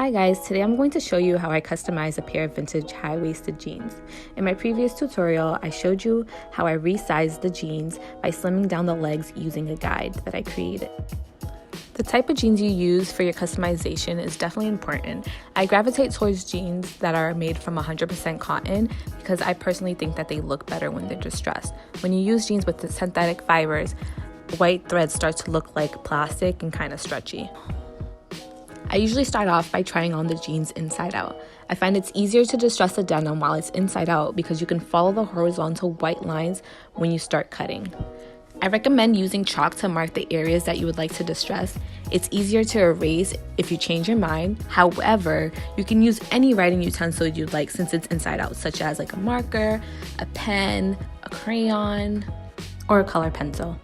Hi guys, today I'm going to show you how I customize a pair of vintage high-waisted jeans. In my previous tutorial, I showed you how I resized the jeans by slimming down the legs using a guide that I created. The type of jeans you use for your customization is definitely important. I gravitate towards jeans that are made from 100% cotton because I personally think that they look better when they're distressed. When you use jeans with the synthetic fibers, white threads start to look like plastic and kind of stretchy. I usually start off by trying on the jeans inside out. I find it's easier to distress the denim while it's inside out because you can follow the horizontal white lines when you start cutting. I recommend using chalk to mark the areas that you would like to distress. It's easier to erase if you change your mind. However, you can use any writing utensil you'd like since it's inside out, such as like a marker, a pen, a crayon, or a color pencil.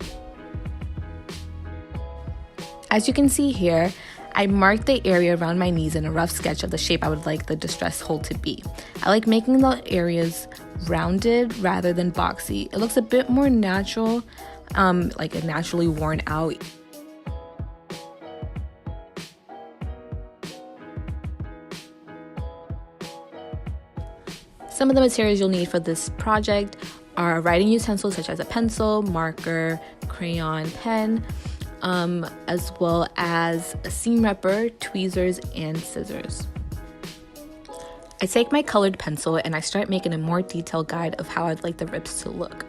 As you can see here, I marked the area around my knees in a rough sketch of the shape I would like the distress hole to be. I like making the areas rounded rather than boxy. It looks a bit more natural, like a naturally worn out. Some of the materials you'll need for this project are writing utensils such as a pencil, marker, crayon, pen, as well as a seam ripper, tweezers, and scissors. I take my colored pencil and I start making a more detailed guide of how I'd like the rips to look.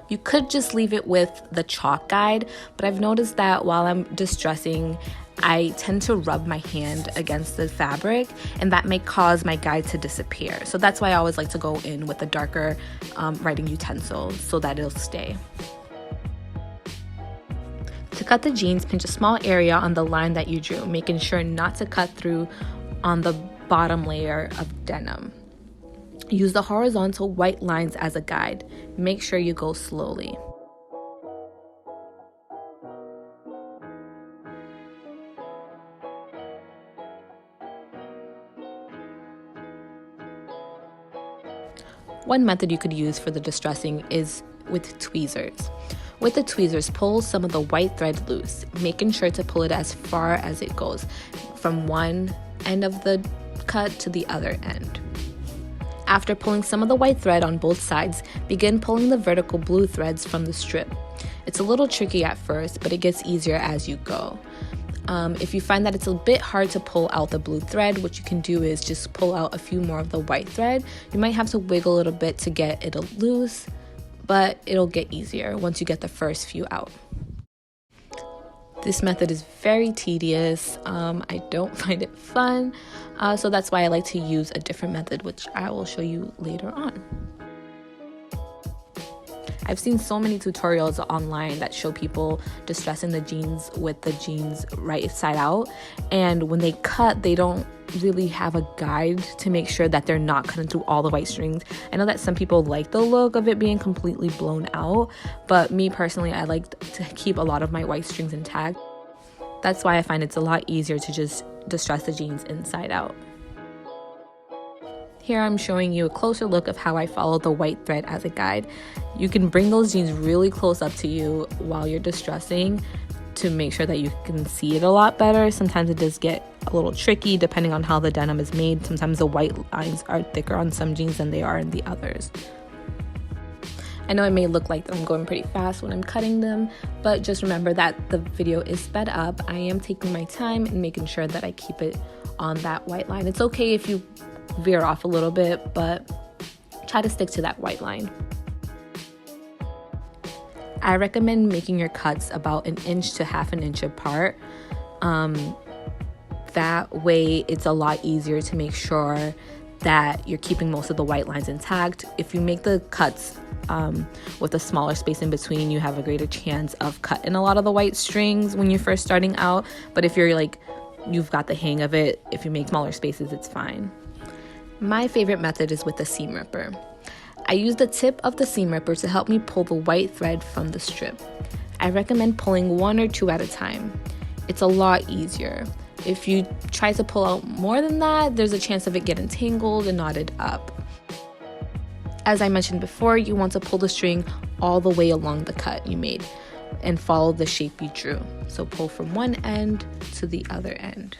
You could just leave it with the chalk guide, but I've noticed that while I'm distressing, I tend to rub my hand against the fabric, and that may cause my guide to disappear. So that's why I always like to go in with a darker writing utensil so that it'll stay. To cut the jeans, pinch a small area on the line that you drew, making sure not to cut through on the bottom layer of denim. Use the horizontal white lines as a guide. Make sure you go slowly. One method you could use for the distressing is with tweezers. With the tweezers, pull some of the white thread loose, making sure to pull it as far as it goes, from one end of the cut to the other end. After pulling some of the white thread on both sides, begin pulling the vertical blue threads from the strip. It's a little tricky at first, but it gets easier as you go. If you find that it's a bit hard to pull out the blue thread, what you can do is just pull out a few more of the white thread. You might have to wiggle a little bit to get it loose, but it'll get easier once you get the first few out. This method is very tedious. I don't find it fun, so that's why I like to use a different method, which I will show you later on. I've seen so many tutorials online that show people distressing the jeans with the jeans right side out, and when they cut, they don't really have a guide to make sure that they're not cutting through all the white strings. I know that some people like the look of it being completely blown out, but me personally, I like to keep a lot of my white strings intact. That's why I find it's a lot easier to just distress the jeans inside out. Here I'm showing you a closer look of how I follow the white thread as a guide. You can bring those jeans really close up to you while you're distressing to make sure that you can see it a lot better. Sometimes it does get a little tricky depending on how the denim is made. Sometimes the white lines are thicker on some jeans than they are in the others. I know it may look like I'm going pretty fast when I'm cutting them, but just remember that the video is sped up. I am taking my time and making sure that I keep it on that white line. It's okay if you veer off a little bit, but try to stick to that white line. I recommend making your cuts about 1 inch to ½ an inch apart. That way it's a lot easier to make sure that you're keeping most of the white lines intact. If you make the cuts with a smaller space in between, you have a greater chance of cutting a lot of the white strings when you're first starting out. But if you're you've got the hang of it, if you make smaller spaces, it's fine. My favorite method is with the seam ripper. I use the tip of the seam ripper to help me pull the white thread from the strip. I recommend pulling 1 or 2 at a time. It's a lot easier. If you try to pull out more than that, there's a chance of it getting tangled and knotted up. As I mentioned before, you want to pull the string all the way along the cut you made and follow the shape you drew. So pull from one end to the other end.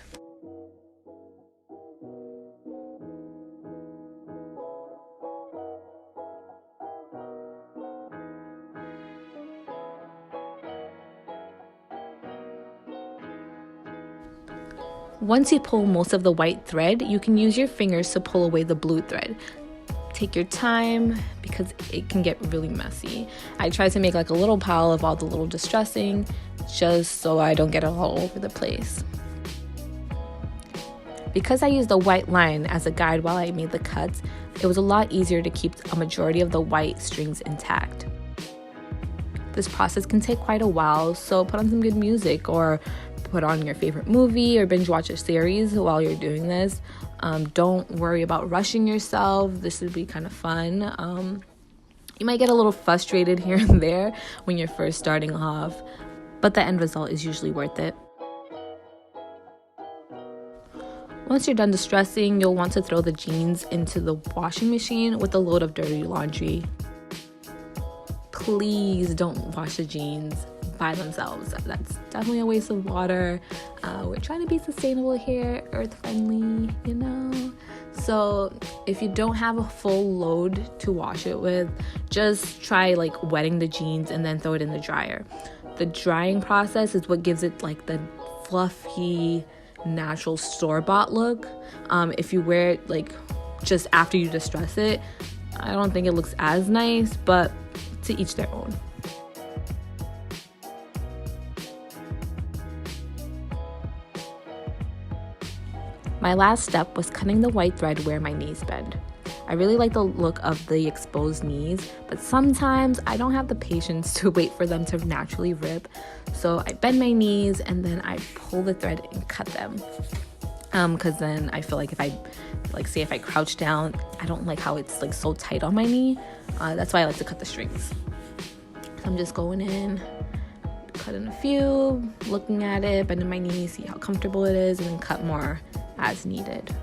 Once you pull most of the white thread, you can use your fingers to pull away the blue thread. Take your time because it can get really messy. I try to make like a little pile of all the little distressing just so I don't get it all over the place. Because I used the white line as a guide while I made the cuts, it was a lot easier to keep a majority of the white strings intact. This process can take quite a while, so put on some good music or put on your favorite movie or binge watch a series while you're doing this. Don't worry about rushing yourself. This would be kind of fun. You might get a little frustrated here and there when you're first starting off, but the end result is usually worth it. Once you're done distressing, you'll want to throw the jeans into the washing machine with a load of dirty laundry. Please don't wash the jeans by themselves. That's definitely a waste of water. We're trying to be sustainable here, earth friendly, you know. So if you don't have a full load to wash it with, just try like wetting the jeans and then throw it in the dryer. The drying process is what gives it like the fluffy, natural store-bought look. If you wear it like just after you distress it, I don't think it looks as nice, but to each their own. My last step was cutting the white thread where my knees bend. I really like the look of the exposed knees, but sometimes I don't have the patience to wait for them to naturally rip. So I bend my knees and then I pull the thread and cut them. Because then I feel like if I crouch down, I don't like how it's like so tight on my knee. That's why I like to cut the strings. So I'm just going in, cutting a few, looking at it, bending my knees, see how comfortable it is, and then cut more as needed.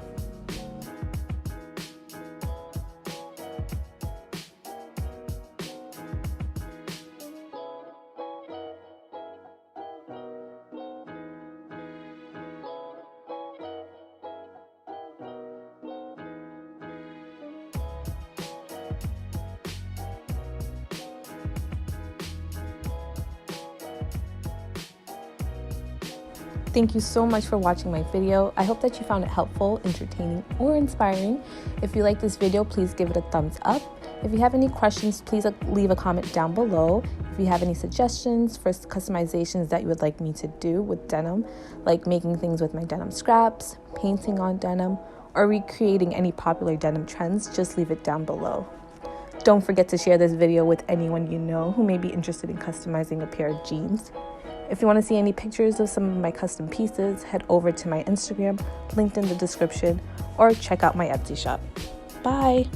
Thank you so much for watching my video. I hope that you found it helpful, entertaining, or inspiring. If you like this video, please give it a thumbs up. If you have any questions, please leave a comment down below. If you have any suggestions for customizations that you would like me to do with denim, like making things with my denim scraps, painting on denim, or recreating any popular denim trends, just leave it down below. Don't forget to share this video with anyone you know who may be interested in customizing a pair of jeans. If you want to see any pictures of some of my custom pieces, head over to my Instagram, linked in the description, or check out my Etsy shop. Bye!